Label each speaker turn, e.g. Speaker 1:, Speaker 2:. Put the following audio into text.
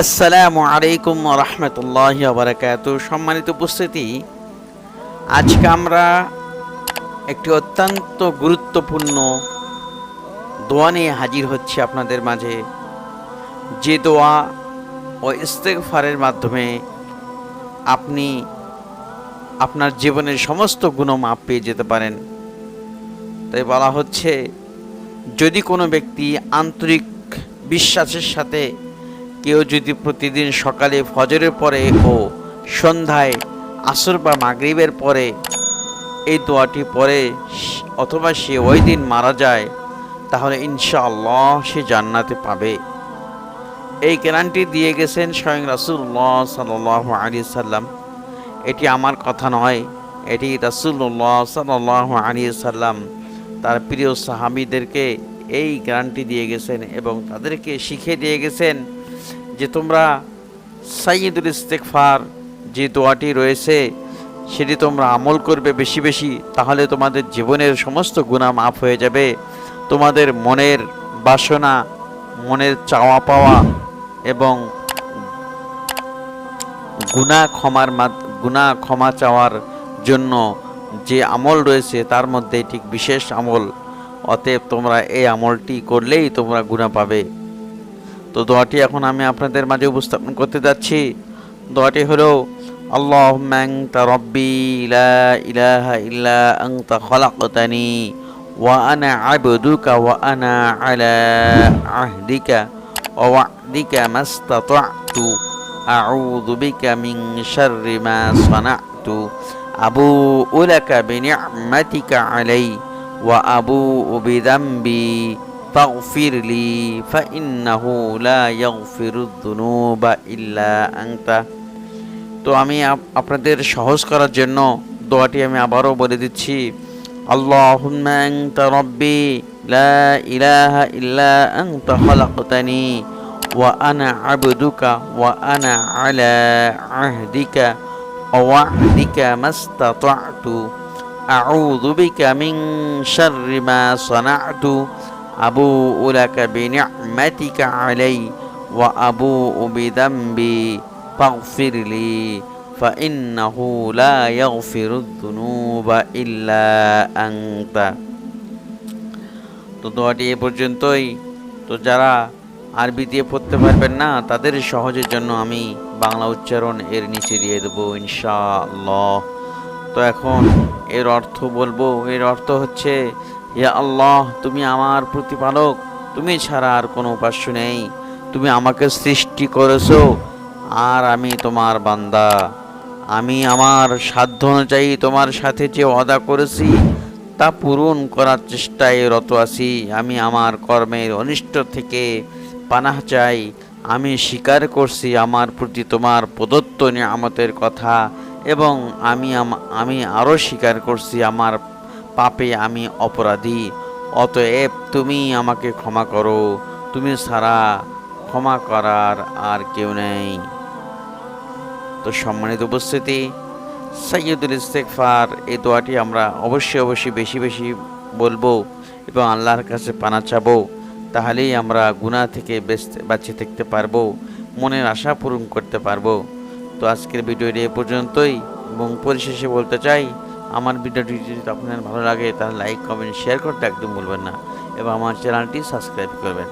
Speaker 1: আসসালামু আলাইকুম ওয়া রাহমাতুল্লাহি ওয়া বারাকাতুহু। সম্মানিত উপস্থিতি, আজকে আমরা একটি অত্যন্ত গুরুত্বপূর্ণ দোয়া নিয়ে হাজির হচ্ছি আপনাদের মাঝে। যে দোয়া ও ইস্তেগফারের মাধ্যমে আপনি আপনার জীবনের সমস্ত গুনাহ মাফ পেয়ে যেতে পারেন। তাই বলা হচ্ছে, যদি কোনো ব্যক্তি আন্তরিক বিশ্বাসের সাথে কেউ যদি প্রতিদিন সকালে ফজরের পরে ও সন্ধ্যায় আসর বা মাগরিবের পরে এই দোয়াটি পড়ে অথবা সে ওই দিন মারা যায়, তাহলে ইনশাআল্লাহ সে জান্নাতে পাবে। এই গ্যারান্টি দিয়ে গেছেন স্বয়ং রাসূলুল্লাহ সাল্লাল্লাহু আলাইহি সাল্লাম। এটি আমার কথা নয়, এটি রাসূলুল্লাহ সাল্লাল্লাহু আলাইহি সাল্লাম তার প্রিয় সাহাবীদেরকে এই গ্যারান্টি দিয়ে গেছেন এবং তাদেরকে শিখিয়ে দিয়ে গেছেন যে তোমরা সাইয়্যিদুল ইস্তেগফার যে দোয়াটি রয়েছে সেটি তোমরা আমল করবে বেশি বেশি, তাহলে তোমাদের জীবনের সমস্ত গুনাহ মাফ হয়ে যাবে। তোমাদের মনের বাসনা, মনের চাওয়া পাওয়া এবং গুনাহ ক্ষমা চাওয়ার জন্য যে আমল রয়েছে তার মধ্যে ঠিক বিশেষ আমল। অতএব তোমরা এই আমলটি করলেই তোমরা গুনাহ পাবে। তো দোয়াটি এখন আমি আপনাদের মাঝে উপস্থাপন করতে যাচ্ছি। দোয়াটি হলো, আল্লাহুম্মা আনতা রাব্বি লা ইলাহা ইল্লা আনতা খালাকতানি ওয়া আনা আবদুকা ওয়া আনা আলা আহদিকা ওয়া ওয়া'দিকা মাস্তাতা'তু আউযু বিকা মিন শাররি মা সানা'তু আবু'ু লাকা বিনি'মাতিকা আলাইয়া ওয়া আবু'ু বিযামবি ফাগফিরলি ফাইন্নাহু লা ইয়াগফিরুদ যুনুবা ইল্লা আনতা। তো আমি আপনাদের সহজ করার জন্য দোয়াটি আমি আবারও বলে দিচ্ছি। আল্লাহুম্মা আনতা রাব্বি লা ইলাহা ইল্লা আনতা খালাকতানি ওয়া আনা আবদুকা ওয়া আনা আলা আহদিকা ওয়া ওয়া'দিকা মাস্তাতা'তু আউযু বিকা মিন শাররি মা সানা'তু আবু'ু লাকা বিনি'মাতিকা আলাইয়া ওয়া আবু'ু বিযামবি ফাগফিরলি ফাইন্নাহু লা ইয়াগফিরুদ যুনুবা ইল্লা আনতা। তো দোয়াটি এ পর্যন্তই। তো যারা আরবি দিয়ে পড়তে পারবেন না তাদের সহজের জন্য আমি বাংলা উচ্চারণ এর নিচে দিয়ে দেবো ইনশাআল্লাহ। তো এখন এর অর্থ বলবো। এর অর্থ হচ্ছে, ইয়া আল্লাহ, তুমি আমার প্রতিপালক, তুমি ছাড়া আর কোনো উপাস্য নেই। তুমি আমাকে সৃষ্টি করেছো আর আমি তোমার বান্দা। আমি আমার সাধ্য অনুযায়ী তোমার সাথে যে ওয়াদা করেছি তা পূরণ করার চেষ্টায় রত আছি। আমি আমার কর্মের অনিষ্ট থেকে পানাহ চাই। আমি স্বীকার করছি আমার প্রতি তোমার প্রদত্ত নিয়ামতের কথা এবং আমি আরও স্বীকার করছি আমার পাপে আমি অপরাধী। অতএব তুমি আমাকে ক্ষমা করো, তুমি ছাড়া ক্ষমা করার আর কেউ নেই। তো সম্মানিত উপস্থিতি, সাইয়্যিদুল ইস্তেগফার এই দোয়াটি আমরা অবশ্যই বেশি বেশি বলবো এবং আল্লাহর কাছে পানা চাবো। তাহলেই আমরা গুনাহ থেকে বাঁচিয়ে থাকতে পারবো, মনের আশা পূরণ করতে পারবো। তো আজকের ভিডিওটি এ পর্যন্তই এবং পরিশেষে বলতে চাই, আমার ভিডিওটি যদি আপনার ভালো লাগে তাহলে লাইক, কমেন্ট, শেয়ার করতে একদম ভুলবেন না এবং আমার চ্যানেলটি সাবস্ক্রাইব করবেন।